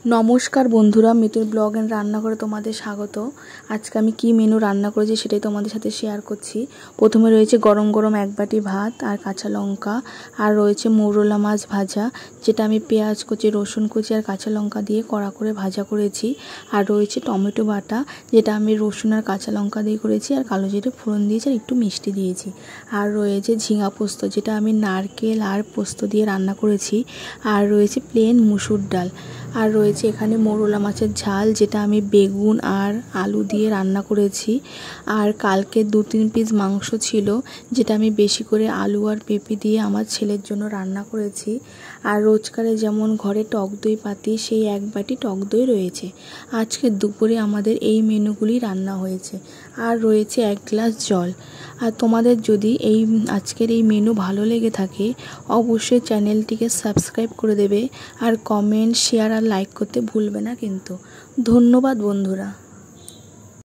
নমস্কার বন্ধুরা, Mitul blog and রান্নাঘরে তোমাদের স্বাগত। আজকে আমি কি মেনু রান্না করেছি সেটাই তোমাদের সাথে শেয়ার করছি। প্রথমে রয়েছে গরম গরম এক বাটি ভাত আর কাঁচা লঙ্কা, আর রয়েছে মৌরলা মাছ ভাজা, যেটা আমি পেঁয়াজ কুচি, রসুন কুচি আর কাঁচা লঙ্কা দিয়ে কড়া করে ভাজা করেছি। আর রয়েছে টমেটো বাটা, যেটা আমি রসুন আর কাঁচা লঙ্কা দিয়ে করেছি, আর কালো জিরে ফোড়ন দিয়েছি আর একটু মিষ্টি দিয়েছি। আর রয়েছে ঝিঙা পোস্ত, যেটা আমি নারকেল আর পোস্ত দিয়ে রান্না করেছি। আর রয়েছে প্লেন মুসুর ডাল। আর রয়েছে এখানে মৌরলা মাছের ঝাল, যেটা আমি বেগুন আর আলু দিয়ে রান্না করেছি। আর কালকে 2-3 পিস মাংস ছিল, যেটা আমি বেশি করে আলু আর পেঁপে দিয়ে আমার ছেলের জন্য রান্না করেছি। আর রোজকারে যেমন ঘরে টক দই পাতি, সেই এক বাটি টক দই রয়েছে। আজকে দুপুরে আমাদের এই মেনুগুলি রান্না হয়েছে। আর রয়েছে 1 গ্লাস জল। আর তোমাদের যদি আজকের এই মেনু ভালো লেগে থাকে, অবশ্যই চ্যানেলটিকে সাবস্ক্রাইব করে দেবে, আর কমেন্ট, শেয়ার আর লাইক করতে ভুলবে না কিন্তু। ধন্যবাদ বন্ধুরা।